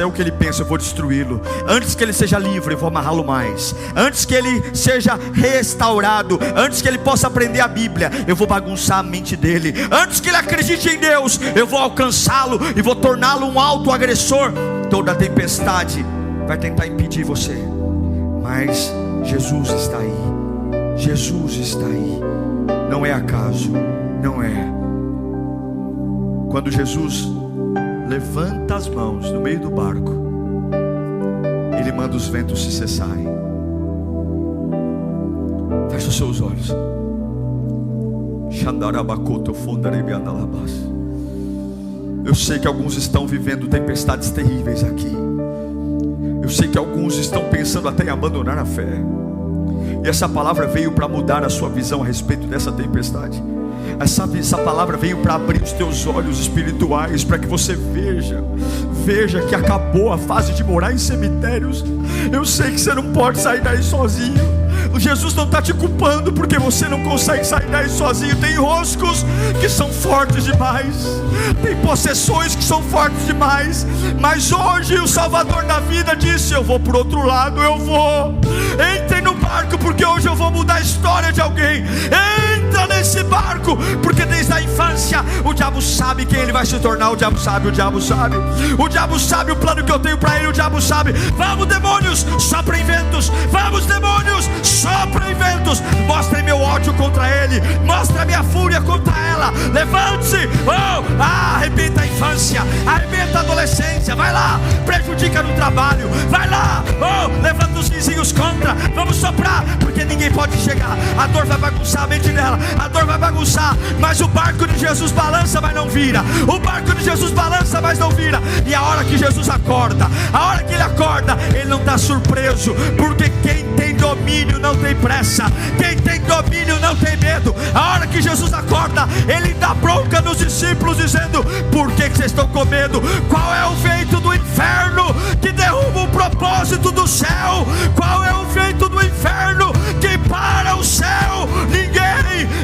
é o que ele pensa: eu vou destruí-lo. Antes que ele seja livre, eu vou amarrá-lo mais. Antes que ele seja restaurado, antes que ele possa aprender a Bíblia, eu vou bagunçar a mente dele. Antes que ele acredite em Deus, eu vou alcançá-lo e vou torná-lo um autoagressor. Toda tempestade vai tentar impedir você, mas Jesus está aí. Jesus está aí. Não é acaso, não é. Quando Jesus levanta as mãos no meio do barco, ele manda os ventos se cessarem. Feche os seus olhos. Eu sei que alguns estão vivendo tempestades terríveis aqui. Eu sei que alguns estão pensando até em abandonar a fé. E essa palavra veio para mudar a sua visão a respeito dessa tempestade. Essa palavra veio para abrir os teus olhos espirituais, para que você veja que acabou a fase de morar em cemitérios. Eu sei que você não pode sair daí sozinho. Jesus não está te culpando porque você não consegue sair daí sozinho. Tem roscos que são fortes demais, tem possessões que são fortes demais. Mas hoje o Salvador da vida disse: eu vou para o outro lado, eu vou. Entrem no barco, porque hoje eu vou mudar a história de alguém. Entra nesse barco, porque desde a infância o diabo sabe quem ele vai se tornar. O diabo sabe, o diabo sabe. O diabo sabe o plano que eu tenho para ele. O diabo sabe. Vamos, demônios, soprem ventos. Vamos, demônios, soprem ventos. Mostrem meu ódio contra ele, mostra minha fúria contra ela. Levante-se, arrebenta a infância, arrebenta a adolescência. Vai lá, prejudica no trabalho. Vai lá, levanta os vizinhos contra. Vamos soprar, porque ninguém pode chegar. A dor vai bagunçar a mente dela, a dor vai bagunçar, mas o barco de Jesus balança, mas não vira. O barco de Jesus balança, mas não vira. E a hora que Jesus acorda, a hora Ele não está surpreso, porque quem tem domínio não tem pressa, quem tem domínio não tem medo. A hora que Jesus acorda, Ele dá bronca nos discípulos, dizendo: por que vocês estão com medo? Qual é o vento do inferno que derruba o propósito do céu? Qual é o vento do inferno que para o céu? Ninguém.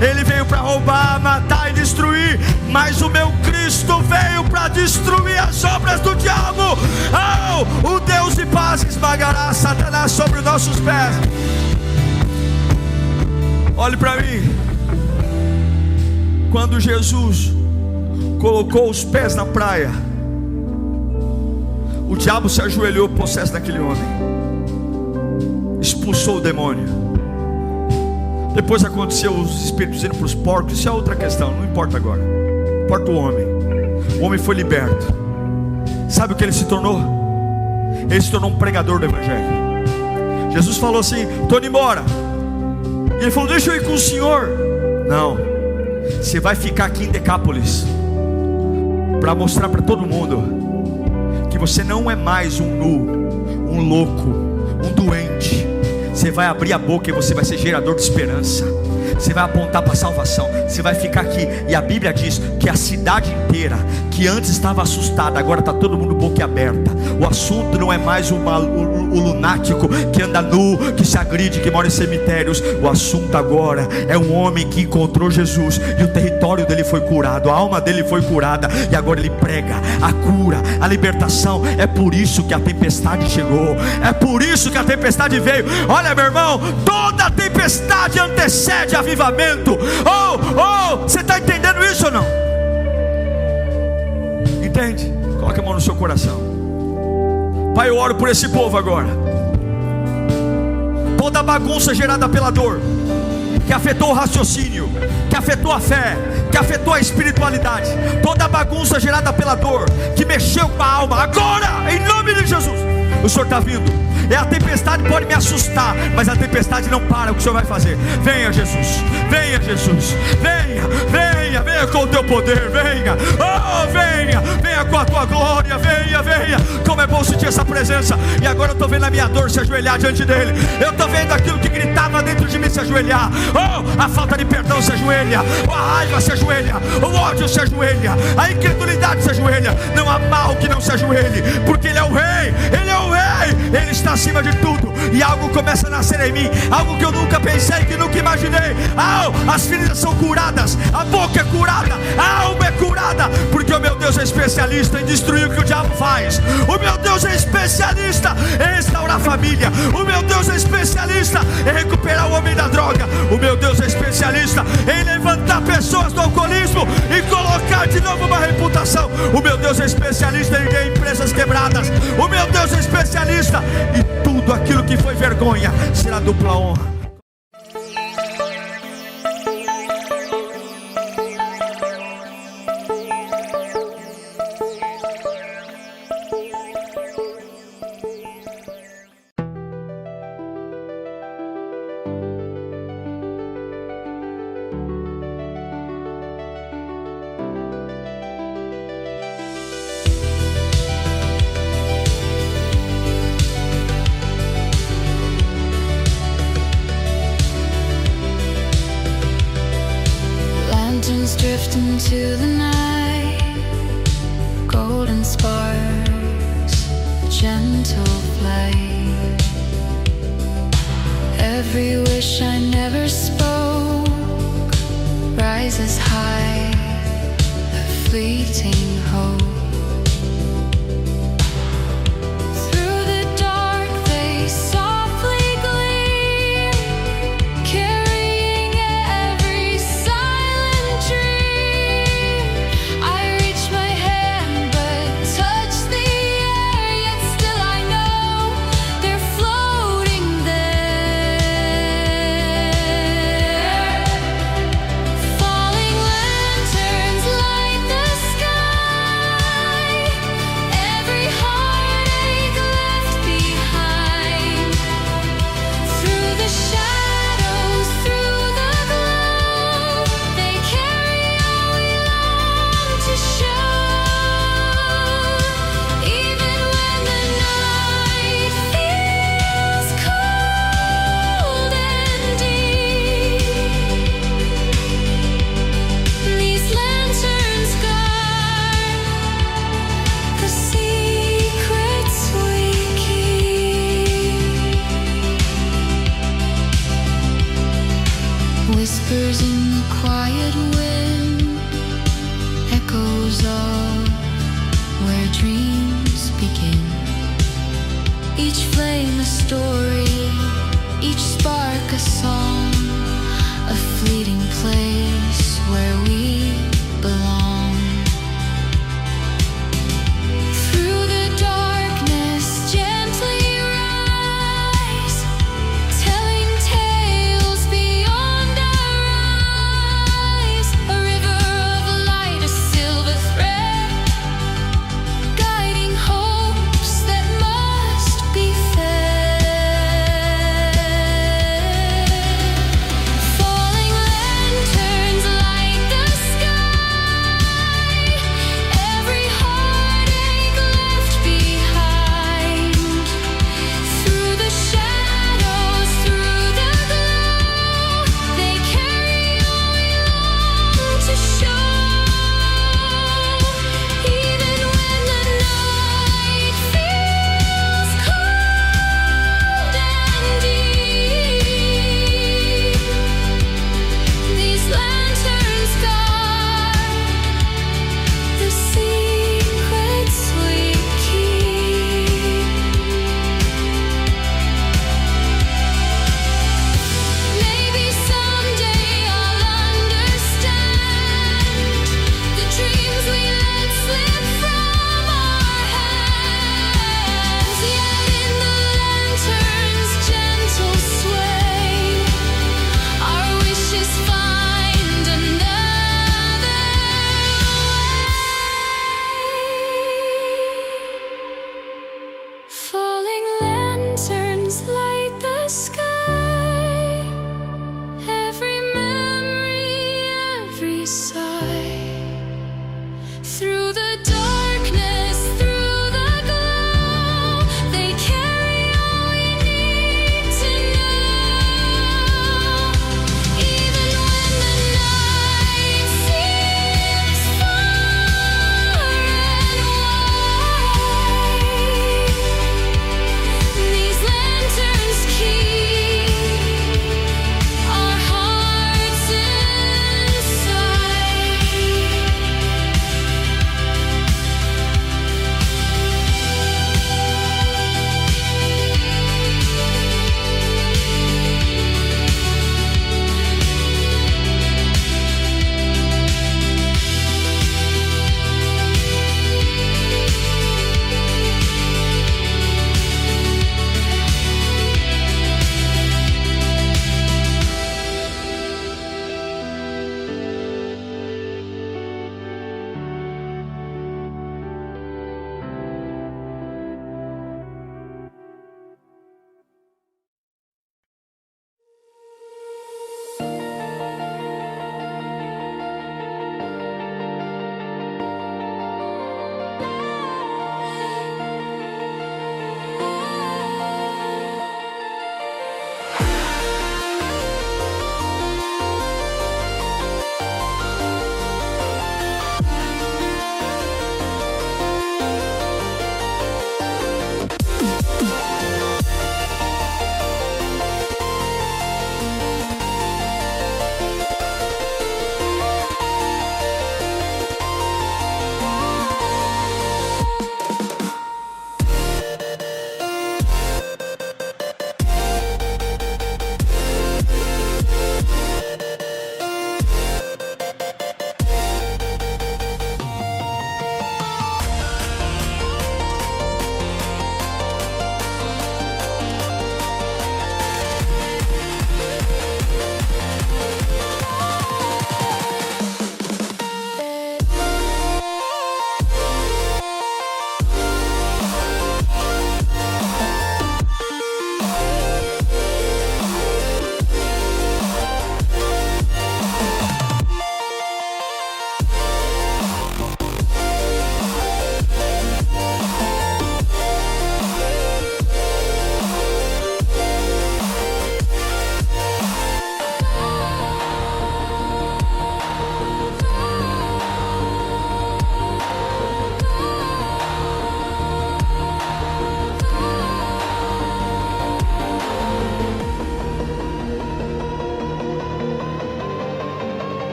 Ele veio para roubar, matar e destruir, mas o meu Cristo veio para destruir as obras do diabo. Oh, o Deus de paz esmagará Satanás sobre os nossos pés. Olhe para mim. Quando Jesus colocou os pés na praia, o diabo se ajoelhou possesso daquele homem, expulsou o demônio. Depois aconteceu os espíritos indo para os porcos. Isso é outra questão, não importa agora. Importa o homem. O homem foi liberto. Sabe o que ele se tornou? Ele se tornou um pregador do evangelho. Jesus falou assim: estou indo embora. E ele falou: deixa eu ir com o senhor. Não, você vai ficar aqui em Decápolis, para mostrar para todo mundo que você não é mais um nu, um louco, um doente. Você vai abrir a boca e você vai ser gerador de esperança. Você vai apontar para a salvação. Você vai ficar aqui. E a Bíblia diz que a cidade inteira, que antes estava assustada, agora está todo mundo boquiaberta. O assunto não é mais o lunático que anda nu, que se agride, que mora em cemitérios. O assunto agora é um homem que encontrou Jesus, e o território dele foi curado, a alma dele foi curada, e agora ele prega a cura, a libertação. É por isso que a tempestade chegou, é por isso que a tempestade veio. Olha, meu irmão, toda tempestade antecede avivamento. Você está entendendo isso ou não? Entende? Coloque a mão no seu coração. Pai, eu oro por esse povo agora. Toda bagunça gerada pela dor, que afetou o raciocínio, que afetou a fé, que afetou a espiritualidade, toda bagunça gerada pela dor, que mexeu com a alma, agora, em nome de Jesus, o Senhor está vindo. A tempestade pode me assustar, mas a tempestade não para o que o Senhor vai fazer. Venha Jesus, venha Jesus, venha com o teu poder, venha, venha com a tua glória, venha. Como é bom sentir essa presença. E agora eu estou vendo a minha dor se ajoelhar diante dele. Eu estou vendo aquilo que gritava dentro de mim se ajoelhar. A falta de perdão se ajoelha, a raiva se ajoelha, o ódio se ajoelha, a incredulidade se ajoelha. Não há mal que não se ajoelhe, porque Ele é o Rei, Ele está acima de tudo. E algo começa a nascer em mim, algo que eu nunca pensei, que nunca imaginei. As feridas são curadas, a boca é curada, a alma é curada, porque o meu Deus é especialista em destruir o que o diabo faz. O meu Deus é especialista em restaurar a família. O meu Deus é especialista em recuperar o homem da droga. O meu Deus é especialista em levantar pessoas do alcoolismo e colocar de novo uma reputação. O meu Deus é especialista em ver empresas quebradas. O meu Deus é especialista, e tudo aquilo que foi vergonha será dupla honra. Drift into the night, golden sparks, gentle flight. Every wish I never spoke rises high, a fleeting hope. Through the dark they softly gleam, carrying every silent dream. I reach my hand but touch the air, yet still I know they're floating there. Falling lanterns light the sky. Each flame a story, each spark a song, a fleeting place where we belong.